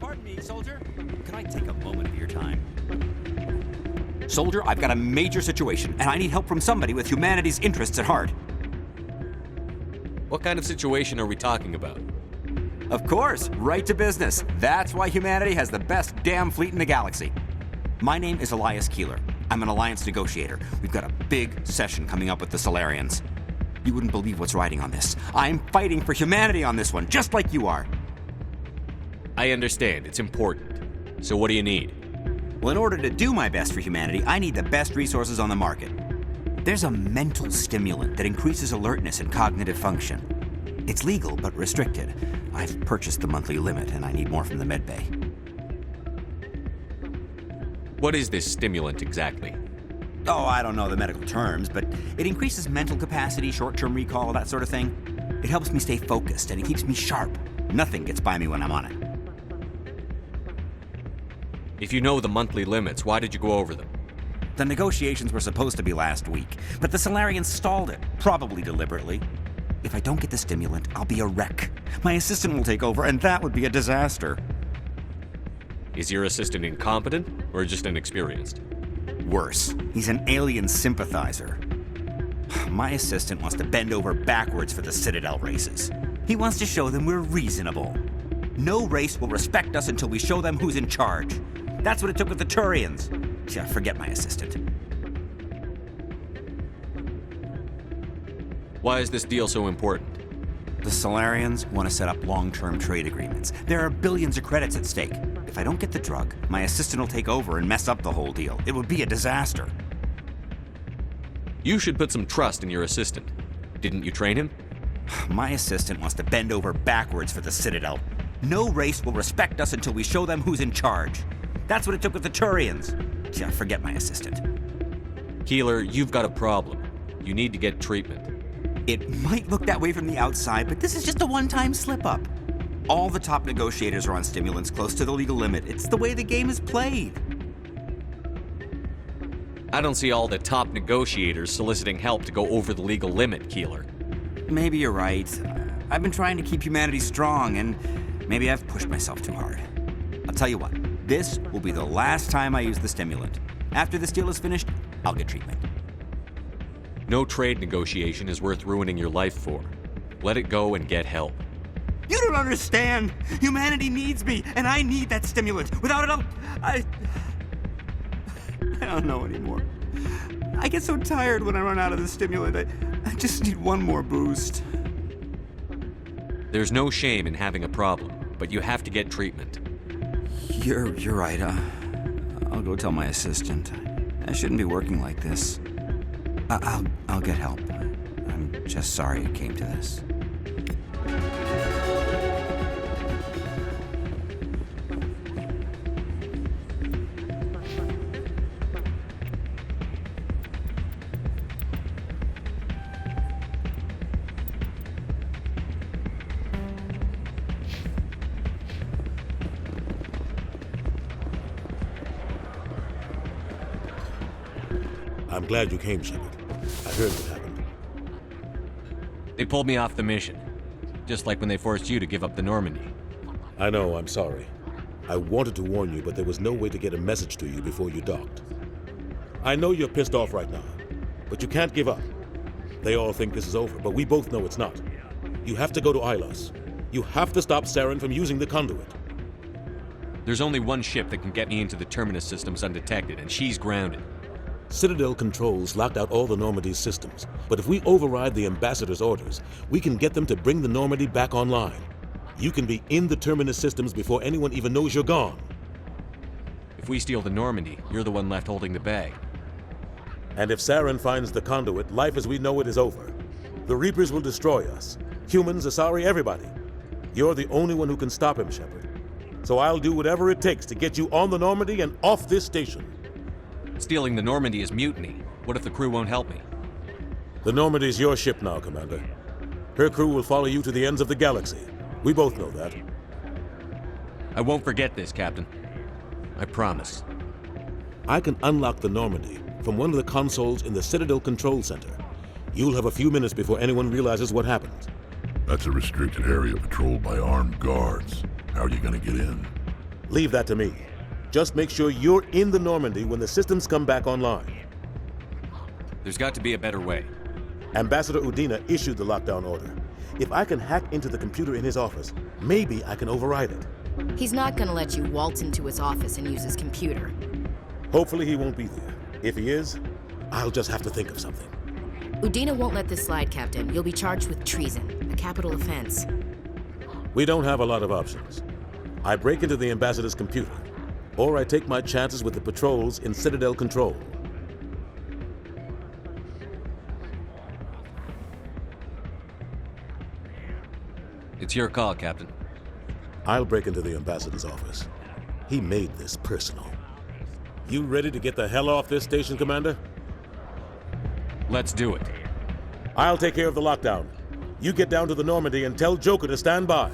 Pardon me, soldier. Can I take a moment of your time? Soldier, I've got a major situation, and I need help from somebody with humanity's interests at heart. What kind of situation are we talking about? Of course, right to business. That's why humanity has the best damn fleet in the galaxy. My name is Elias Keeler. I'm an alliance negotiator. We've got a big session coming up with the Salarians. You wouldn't believe what's riding on this. I'm fighting for humanity on this one, just like you are. I understand. It's important. So what do you need? Well, in order to do my best for humanity, I need the best resources on the market. There's a mental stimulant that increases alertness and cognitive function. It's legal, but restricted. I've purchased the monthly limit, and I need more from the medbay. What is this stimulant exactly? Oh, I don't know the medical terms, but it increases mental capacity, short-term recall, that sort of thing. It helps me stay focused, and it keeps me sharp. Nothing gets by me when I'm on it. If you know the monthly limits, why did you go over them? The negotiations were supposed to be last week, but the Salarians stalled it, probably deliberately. If I don't get the stimulant, I'll be a wreck. My assistant will take over, and that would be a disaster. Is your assistant incompetent, or just inexperienced? Worse, he's an alien sympathizer. My assistant wants to bend over backwards for the Citadel races. He wants to show them we're reasonable. No race will respect us until we show them who's in charge. That's what it took with the Turians. Yeah, forget my assistant. Why is this deal so important? The Salarians want to set up long-term trade agreements. There are billions of credits at stake. If I don't get the drug, my assistant will take over and mess up the whole deal. It would be a disaster. You should put some trust in your assistant. Didn't you train him? My assistant wants to bend over backwards for the Citadel. No race will respect us until we show them who's in charge. That's what it took with the Turians. Yeah, forget my assistant. Keeler, you've got a problem. You need to get treatment. It might look that way from the outside, but this is just a one-time slip-up. All the top negotiators are on stimulants close to the legal limit. It's the way the game is played. I don't see all the top negotiators soliciting help to go over the legal limit, Keeler. Maybe you're right. I've been trying to keep humanity strong, and maybe I've pushed myself too hard. I'll tell you what, this will be the last time I use the stimulant. After this deal is finished, I'll get treatment. No trade negotiation is worth ruining your life for. Let it go and get help. You don't understand! Humanity needs me, and I need that stimulant. Without it, I don't know anymore. I get so tired when I run out of the stimulant. I just need one more boost. There's no shame in having a problem, but you have to get treatment. You're right. I'll go tell my assistant. I shouldn't be working like this. I'll get help. I'm just sorry it came to this. I'm glad you came, Shepard. I heard what happened. They pulled me off the mission. Just like when they forced you to give up the Normandy. I know, I'm sorry. I wanted to warn you, but there was no way to get a message to you before you docked. I know you're pissed off right now, but you can't give up. They all think this is over, but we both know it's not. You have to go to Ilos. You have to stop Saren from using the conduit. There's only one ship that can get me into the Terminus systems undetected, and she's grounded. Citadel controls locked out all the Normandy's systems, but if we override the Ambassador's orders, we can get them to bring the Normandy back online. You can be in the Terminus systems before anyone even knows you're gone. If we steal the Normandy, you're the one left holding the bag. And if Saren finds the conduit, life as we know it is over. The Reapers will destroy us. Humans, Asari, everybody. You're the only one who can stop him, Shepard. So I'll do whatever it takes to get you on the Normandy and off this station. Stealing the Normandy is mutiny. What if the crew won't help me? The Normandy's your ship now, Commander. Her crew will follow you to the ends of the galaxy. We both know that. I won't forget this, Captain. I promise. I can unlock the Normandy from one of the consoles in the Citadel Control Center. You'll have a few minutes before anyone realizes what happened. That's a restricted area patrolled by armed guards. How are you gonna get in? Leave that to me. Just make sure you're in the Normandy when the systems come back online. There's got to be a better way. Ambassador Udina issued the lockdown order. If I can hack into the computer in his office, maybe I can override it. He's not gonna let you waltz into his office and use his computer. Hopefully he won't be there. If he is, I'll just have to think of something. Udina won't let this slide, Captain. You'll be charged with treason, a capital offense. We don't have a lot of options. I break into the ambassador's computer, or I take my chances with the patrols in Citadel control. It's your call, Captain. I'll break into the ambassador's office. He made this personal. You ready to get the hell off this station, Commander? Let's do it. I'll take care of the lockdown. You get down to the Normandy and tell Joker to stand by.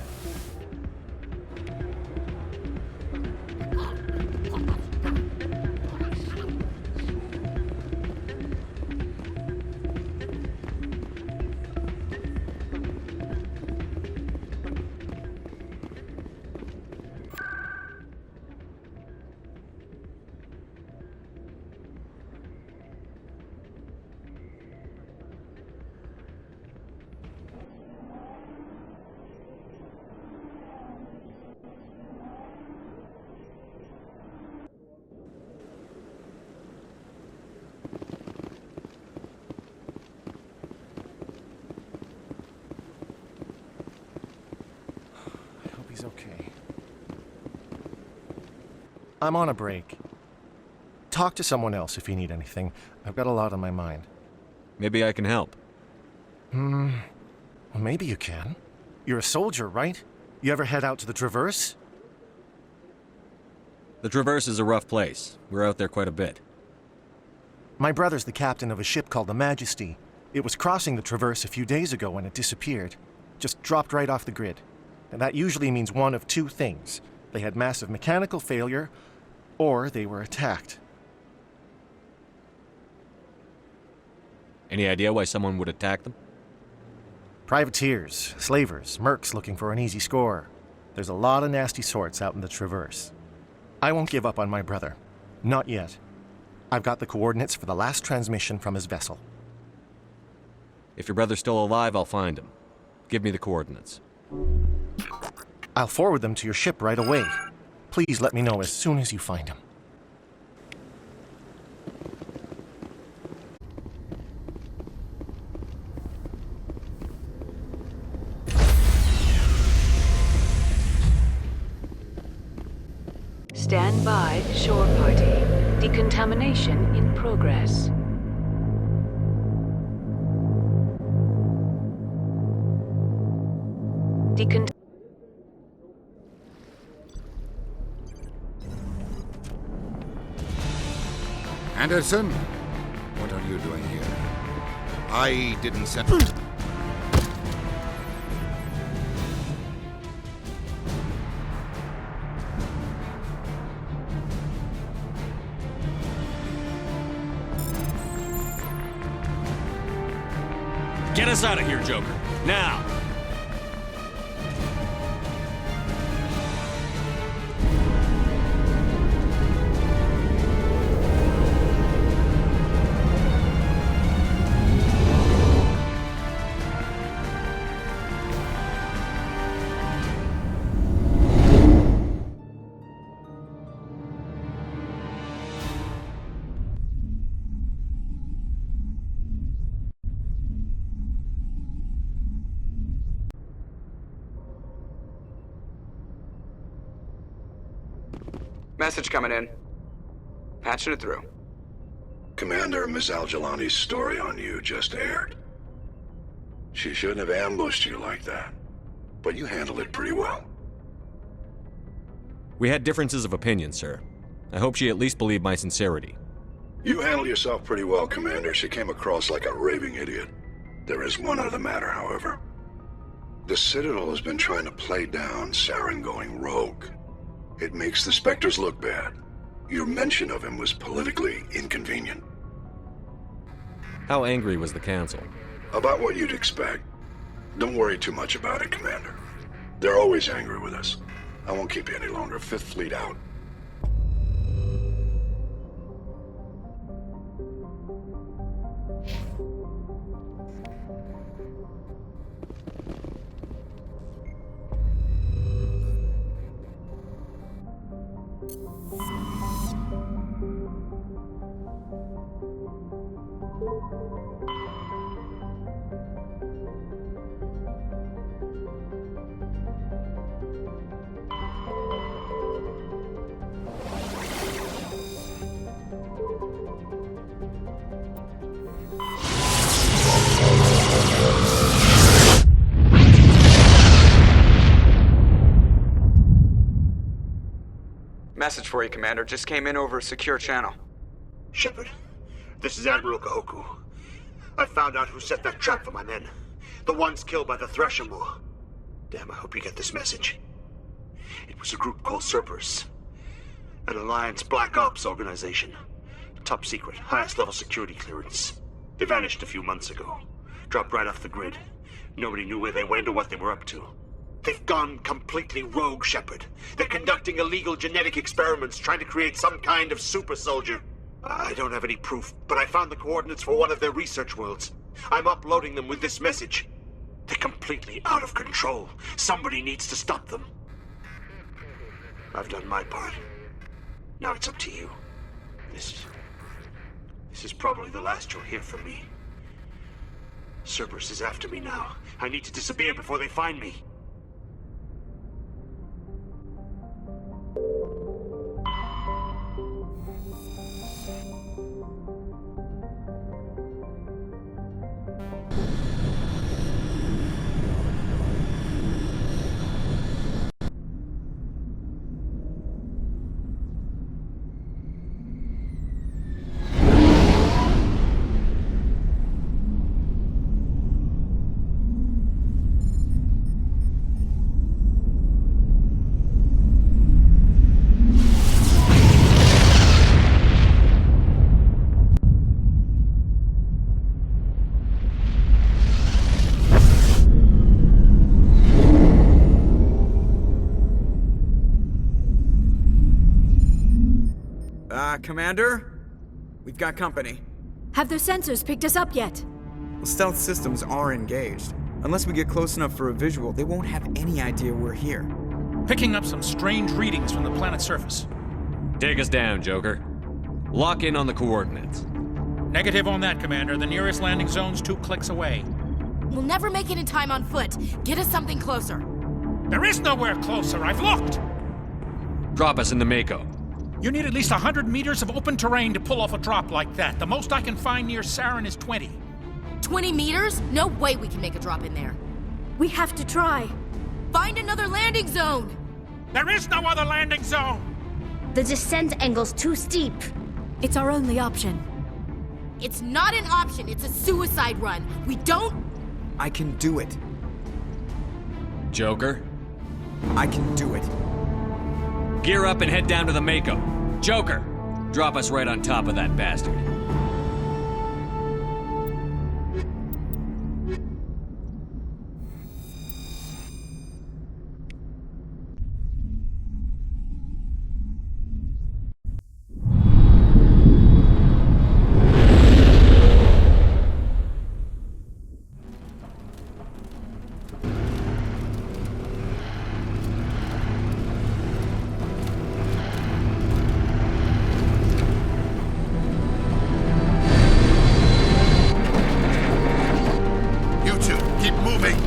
He's okay. I'm on a break. Talk to someone else if you need anything. I've got a lot on my mind. Maybe I can help. Well, maybe you can. You're a soldier, right? You ever head out to the Traverse? The Traverse is a rough place. We're out there quite a bit. My brother's the captain of a ship called the Majesty. It was crossing the Traverse a few days ago when it disappeared. Just dropped right off the grid. And that usually means one of two things. They had massive mechanical failure, or they were attacked. Any idea why someone would attack them? Privateers, slavers, mercs looking for an easy score. There's a lot of nasty sorts out in the Traverse. I won't give up on my brother. Not yet. I've got the coordinates for the last transmission from his vessel. If your brother's still alive, I'll find him. Give me the coordinates. I'll forward them to your ship right away. Please let me know as soon as you find him. Stand by, shore party. Decontamination in progress. Anderson? What are you doing here? I didn't send... Get us out of here, Joker. Now! Message coming in. Patching it through. Commander, Ms. Al-Jalani's story on you just aired. She shouldn't have ambushed you like that, but you handled it pretty well. We had differences of opinion, sir. I hope she at least believed my sincerity. You handled yourself pretty well, Commander. She came across like a raving idiot. There is one other matter, however. The Citadel has been trying to play down Saren going rogue. It makes the Spectres look bad. Your mention of him was politically inconvenient. How angry was the Council? About what you'd expect. Don't worry too much about it, Commander. They're always angry with us. I won't keep you any longer. Fifth Fleet out. Message for you, Commander. Just came in over a secure channel. Shepard, this is Admiral Kahoku. I found out who set that trap for my men. The ones killed by the Threshermoor. Damn, I hope you get this message. It was a group called Cerberus. An Alliance Black Ops organization. Top secret, highest level security clearance. They vanished a few months ago. Dropped right off the grid. Nobody knew where they went or what they were up to. They've gone completely rogue, Shepard. They're conducting illegal genetic experiments, trying to create some kind of super soldier. I don't have any proof, but I found the coordinates for one of their research worlds. I'm uploading them with this message. They're completely out of control. Somebody needs to stop them. I've done my part. Now it's up to you. This is probably the last you'll hear from me. Cerberus is after me now. I need to disappear before they find me. Commander? We've got company. Have their sensors picked us up yet? Well, stealth systems are engaged. Unless we get close enough for a visual, they won't have any idea we're here. Picking up some strange readings from the planet's surface. Take us down, Joker. Lock in on the coordinates. Negative on that, Commander. The nearest landing zone's 2 clicks away. We'll never make it in time on foot. Get us something closer. There is nowhere closer. I've looked! Drop us in the Mako. You need at least 100 meters of open terrain to pull off a drop like that. The most I can find near Saren is 20. 20 meters? No way we can make a drop in there. We have to try. Find another landing zone! There is no other landing zone! The descent angle's too steep. It's our only option. It's not an option, it's a suicide run. We don't... I can do it. Joker? I can do it. Gear up and head down to the Mako. Joker, drop us right on top of that bastard.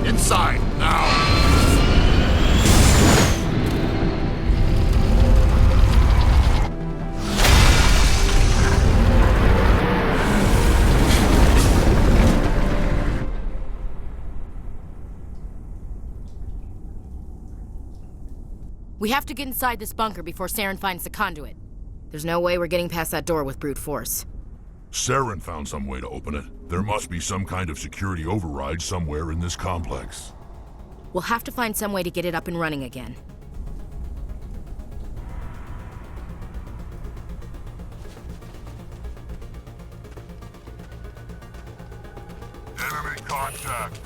Inside, now! We have to get inside this bunker before Saren finds the conduit. There's no way we're getting past that door with brute force. Saren found some way to open it. There must be some kind of security override somewhere in this complex. We'll have to find some way to get it up and running again. Enemy contact!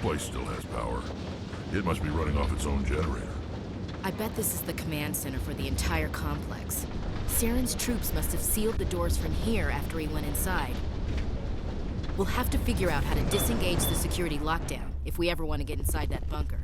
place still has power. It must be running off its own generator. I bet this is the command center for the entire complex. Saren's troops must have sealed the doors from here after he went inside. We'll have to figure out how to disengage the security lockdown if we ever want to get inside that bunker.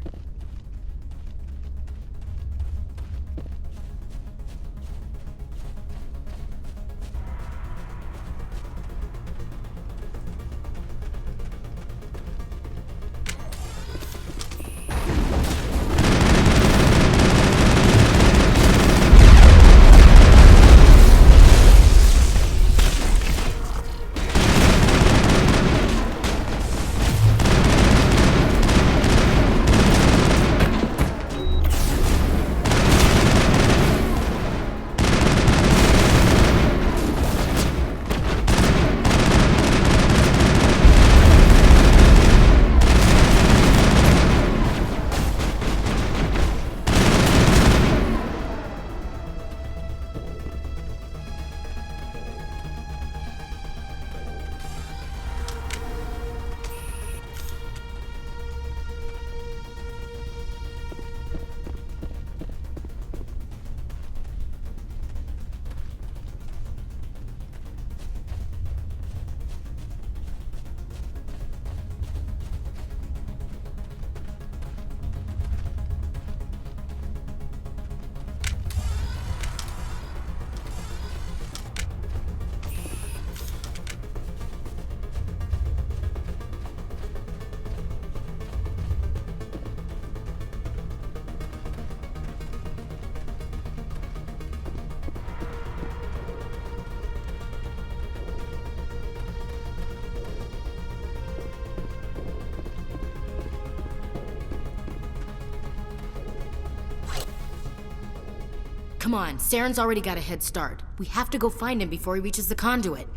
Come on, Saren's already got a head start. We have to go find him before he reaches the conduit.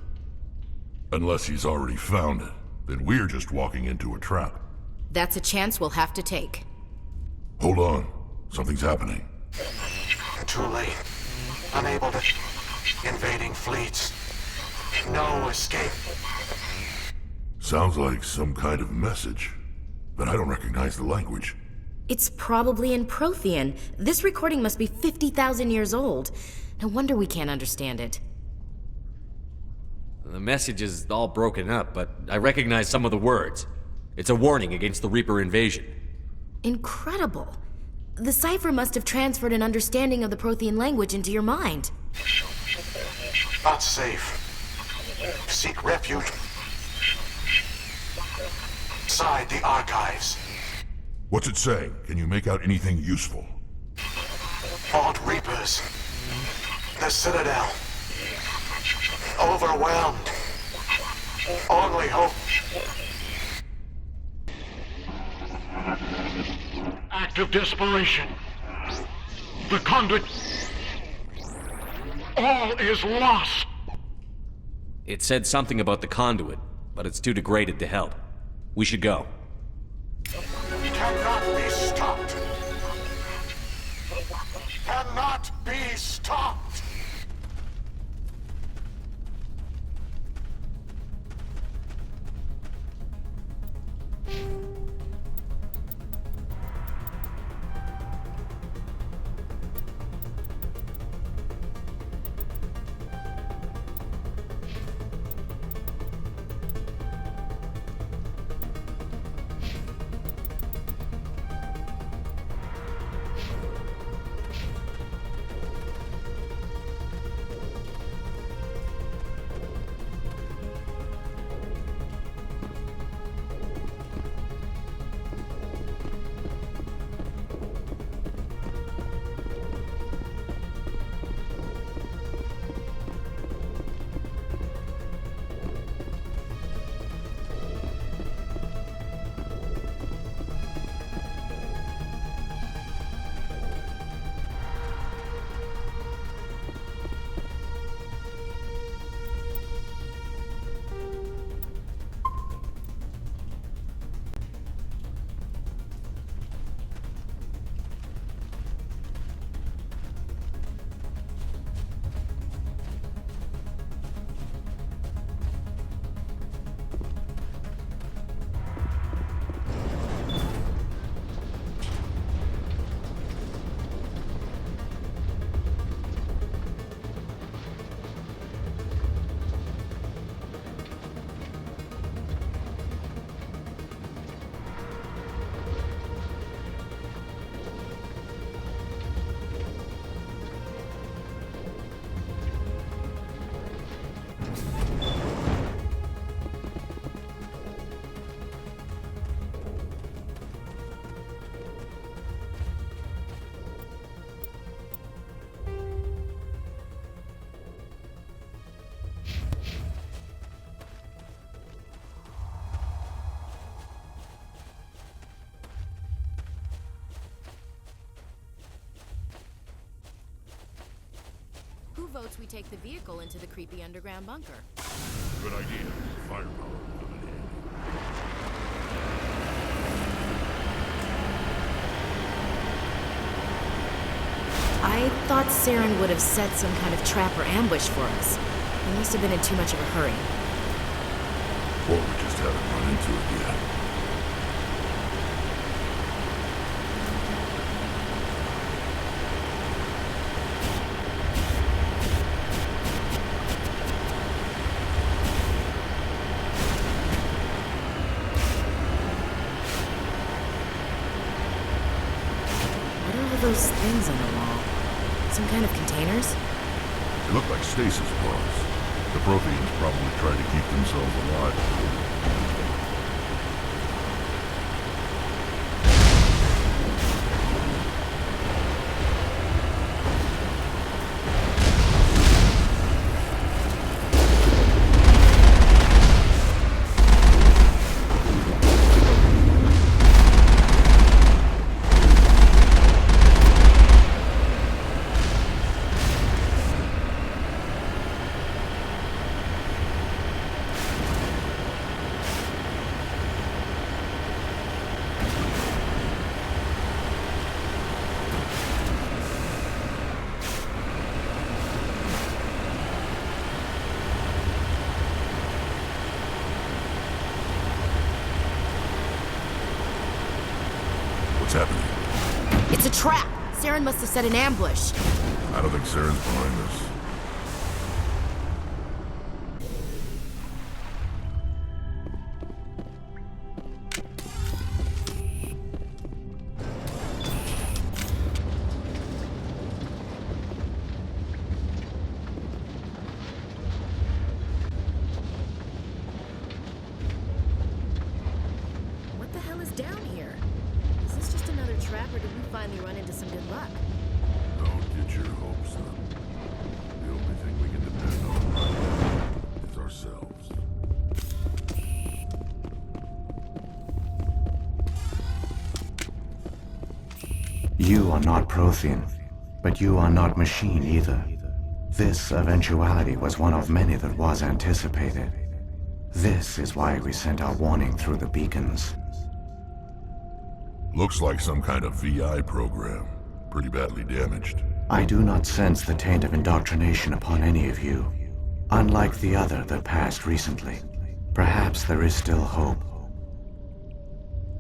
Unless he's already found it, then we're just walking into a trap. That's a chance we'll have to take. Hold on. Something's happening. Too late. Unable to... Invading fleets. No escape. Sounds like some kind of message, but I don't recognize the language. It's probably in Prothean. This recording must be 50,000 years old. No wonder we can't understand it. The message is all broken up, but I recognize some of the words. It's a warning against the Reaper invasion. Incredible. The cipher must have transferred an understanding of the Prothean language into your mind. Not safe. Seek refuge inside the archives. What's it saying? Can you make out anything useful? Fought Reapers. The Citadel. Overwhelmed. Only hope. Act of desperation. The conduit. All is lost. It said something about the conduit, but it's too degraded to help. We should go. Cannot be stopped. Cannot be stopped. votes we take the vehicle into the creepy underground bunker. Good idea. Firepower. I thought Saren would have set some kind of trap or ambush for us. He must have been in too much of a hurry. Or we just haven't run into it yet. Those things on the wall. Some kind of containers? They look like stasis pods. The Protheans probably try to keep themselves alive. What's happening? It's a trap! Saren must have set an ambush. I don't think Saren's behind this. What the hell is down here? Is this just another trap, or did we finally run into some good luck? Don't get your hopes up. The only thing we can depend on right now is ourselves. You are not Prothean, but you are not machine either. This eventuality was one of many that was anticipated. This is why we sent our warning through the beacons. Looks like some kind of VI program. Pretty badly damaged. I do not sense the taint of indoctrination upon any of you. Unlike the other that passed recently. Perhaps there is still hope.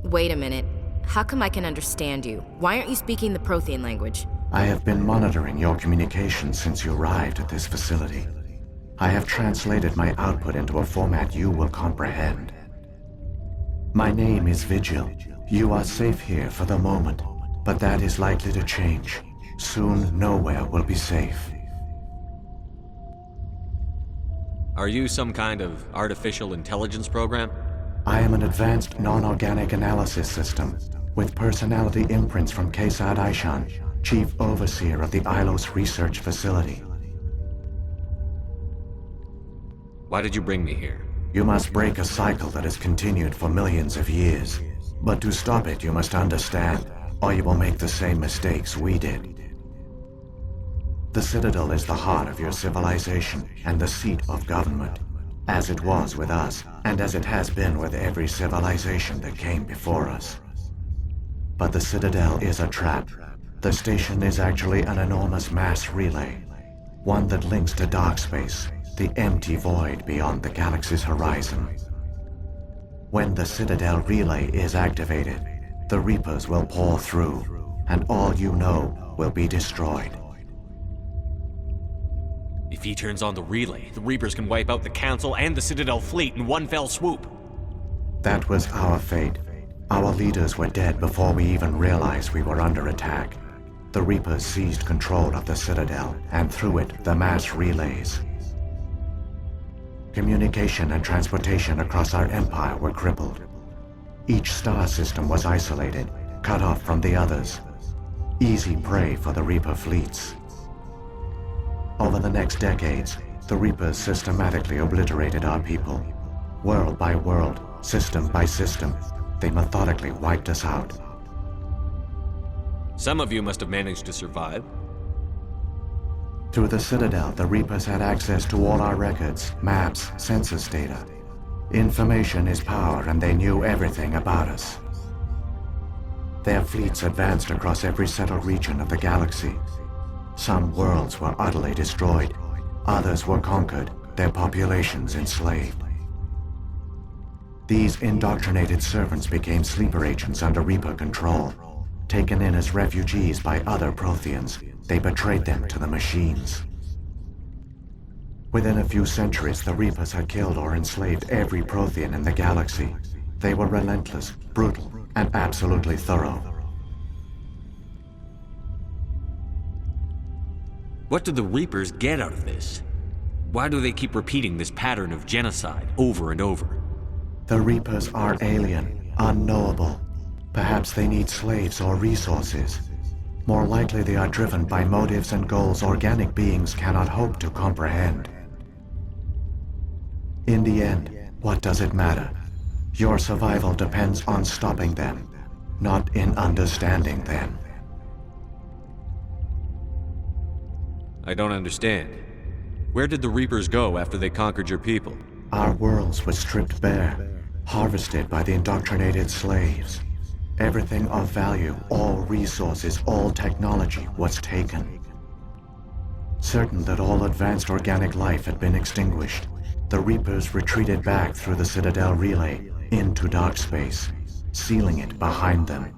Wait a minute. How come I can understand you? Why aren't you speaking the Prothean language? I have been monitoring your communications since you arrived at this facility. I have translated my output into a format you will comprehend. My name is Vigil. You are safe here for the moment, but that is likely to change. Soon, nowhere will be safe. Are you some kind of artificial intelligence program? I am an advanced non-organic analysis system, with personality imprints from Kesad Aishan, Chief Overseer of the Ilos Research Facility. Why did you bring me here? You must break a cycle that has continued for millions of years. But to stop it, you must understand, or you will make the same mistakes we did. The Citadel is the heart of your civilization and the seat of government, as it was with us, and as it has been with every civilization that came before us. But the Citadel is a trap. The station is actually an enormous mass relay, one that links to dark space, the empty void beyond the galaxy's horizon. When the Citadel relay is activated, the Reapers will pour through, and all you know will be destroyed. If he turns on the relay, the Reapers can wipe out the Council and the Citadel fleet in one fell swoop. That was our fate. Our leaders were dead before we even realized we were under attack. The Reapers seized control of the Citadel, and through it, the mass relays. Communication and transportation across our empire were crippled. Each star system was isolated, cut off from the others. Easy prey for the Reaper fleets. Over the next decades, the Reapers systematically obliterated our people. World by world, system by system, they methodically wiped us out. Some of you must have managed to survive. Through the Citadel, the Reapers had access to all our records, maps, census data. Information is power, and they knew everything about us. Their fleets advanced across every settled region of the galaxy. Some worlds were utterly destroyed. Others were conquered, their populations enslaved. These indoctrinated servants became sleeper agents under Reaper control. Taken in as refugees by other Protheans, they betrayed them to the machines. Within a few centuries, the Reapers had killed or enslaved every Prothean in the galaxy. They were relentless, brutal, and absolutely thorough. What do the Reapers get out of this? Why do they keep repeating this pattern of genocide over and over? The Reapers are alien, unknowable. Perhaps they need slaves or resources. More likely they are driven by motives and goals organic beings cannot hope to comprehend. In the end, what does it matter? Your survival depends on stopping them, not in understanding them. I don't understand. Where did the Reapers go after they conquered your people? Our worlds were stripped bare, harvested by the indoctrinated slaves. Everything of value, all resources, all technology was taken. Certain that all advanced organic life had been extinguished, the Reapers retreated back through the Citadel relay into dark space, sealing it behind them.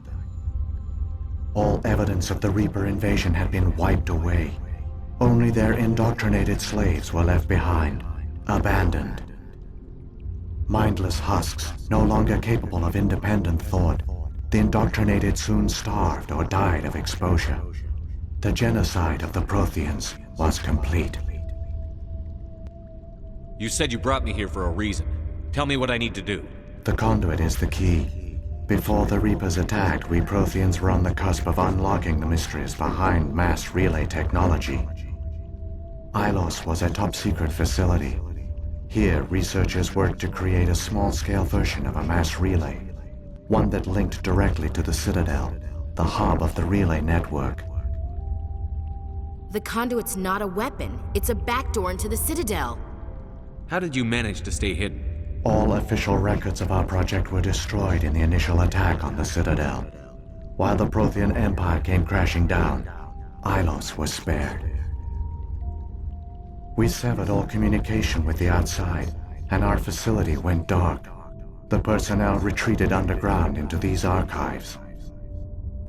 All evidence of the Reaper invasion had been wiped away. Only their indoctrinated slaves were left behind, abandoned. Mindless husks, no longer capable of independent thought, the indoctrinated soon starved or died of exposure. The genocide of the Protheans was complete. You said you brought me here for a reason. Tell me what I need to do. The conduit is the key. Before the Reapers attacked, we Protheans were on the cusp of unlocking the mysteries behind mass relay technology. Ilos was a top-secret facility. Here, researchers worked to create a small-scale version of a mass relay, one that linked directly to the Citadel, the hub of the relay network. The conduit's not a weapon. It's a backdoor into the Citadel. How did you manage to stay hidden? All official records of our project were destroyed in the initial attack on the Citadel. While the Prothean Empire came crashing down, Ilos was spared. We severed all communication with the outside, and our facility went dark. The personnel retreated underground into these archives.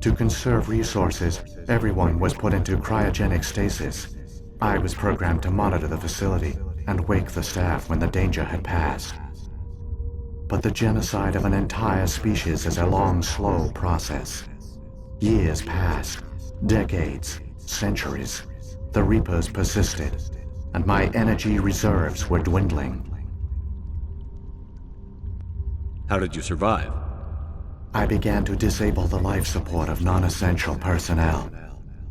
To conserve resources, everyone was put into cryogenic stasis. I was programmed to monitor the facility and wake the staff when the danger had passed. But the genocide of an entire species is a long, slow process. Years passed, decades, centuries. The Reapers persisted, and my energy reserves were dwindling. How did you survive? I began to disable the life support of non-essential personnel.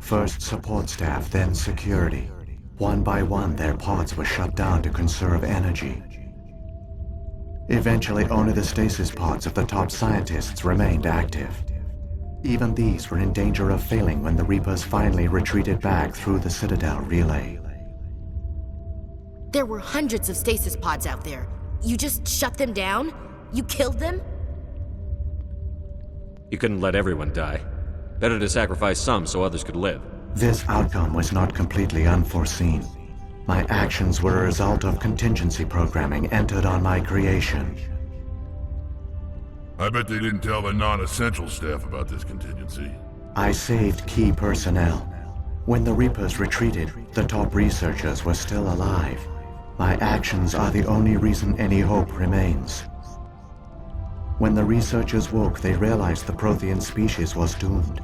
First support staff, then security. One by one, their pods were shut down to conserve energy. Eventually, only the stasis pods of the top scientists remained active. Even these were in danger of failing when the Reapers finally retreated back through the Citadel relay. There were hundreds of stasis pods out there. You just shut them down? You killed them? You couldn't let everyone die. Better to sacrifice some so others could live. This outcome was not completely unforeseen. My actions were a result of contingency programming entered on my creation. I bet they didn't tell the non-essential staff about this contingency. I saved key personnel. When the Reapers retreated, the top researchers were still alive. My actions are the only reason any hope remains. When the researchers woke, they realized the Prothean species was doomed.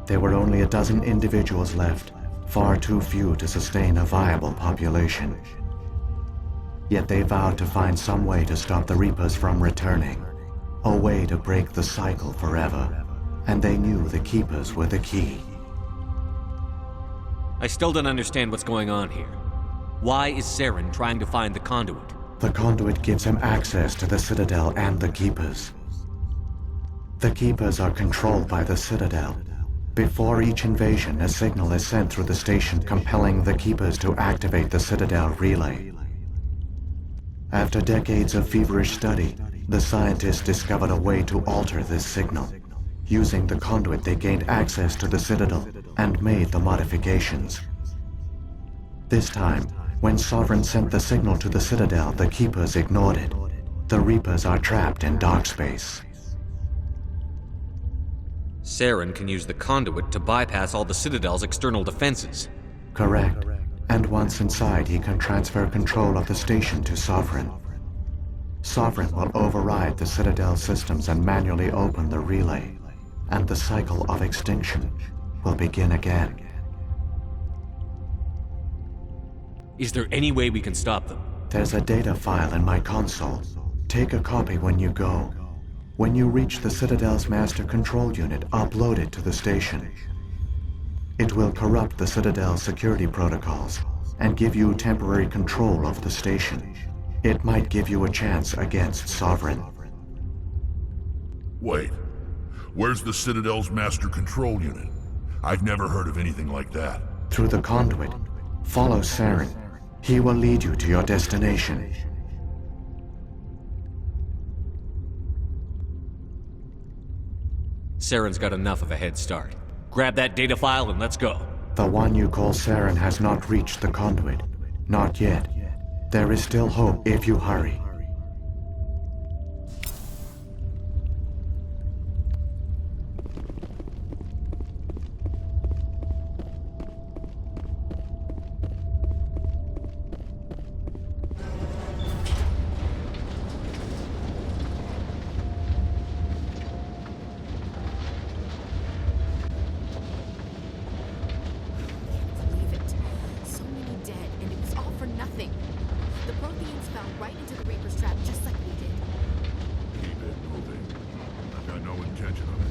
There were only a dozen individuals left, far too few to sustain a viable population. Yet they vowed to find some way to stop the Reapers from returning, a way to break the cycle forever, and they knew the Keepers were the key. I still don't understand what's going on here. Why is Saren trying to find the conduit? The conduit gives him access to the Citadel and the Keepers. The Keepers are controlled by the Citadel. Before each invasion, a signal is sent through the station compelling the Keepers to activate the Citadel relay. After decades of feverish study, the scientists discovered a way to alter this signal. Using the conduit, they gained access to the Citadel and made the modifications. This time, when Sovereign sent the signal to the Citadel, the Keepers ignored it. The Reapers are trapped in dark space. Saren can use the conduit to bypass all the Citadel's external defenses. Correct. And once inside, he can transfer control of the station to Sovereign. Sovereign will override the Citadel systems and manually open the relay, and the cycle of extinction will begin again. Is there any way we can stop them? There's a data file in my console. Take a copy when you go. When you reach the Citadel's master control unit, upload it to the station. It will corrupt the Citadel's security protocols and give you temporary control of the station. It might give you a chance against Sovereign. Wait. Where's the Citadel's master control unit? I've never heard of anything like that. Through the conduit. Follow Saren. He will lead you to your destination. Saren's got enough of a head start. Grab that data file and let's go. The one you call Saren has not reached the conduit. Not yet. There is still hope if you hurry. Believe it. So many dead, and it was all for nothing. The Protheans found right into the Reaper's trap just like we did. Keep it moving. I've got no intention of it.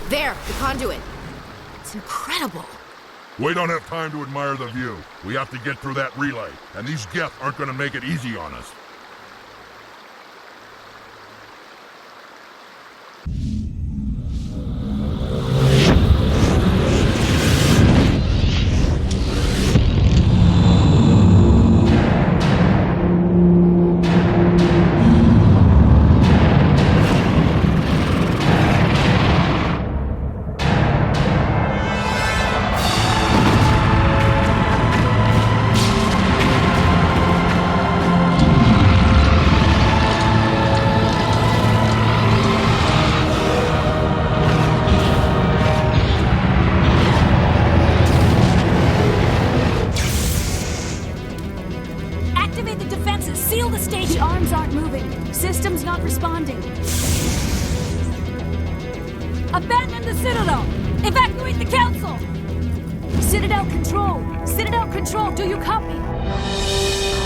There, the conduit. It's incredible. We don't have time to admire the view. We have to get through that relay, and these Geth aren't gonna make it easy on us. Activate the defenses! Seal the station! The arms aren't moving. Systems not responding. Abandon the Citadel! Evacuate the Council! Citadel Control! Citadel Control, do you copy?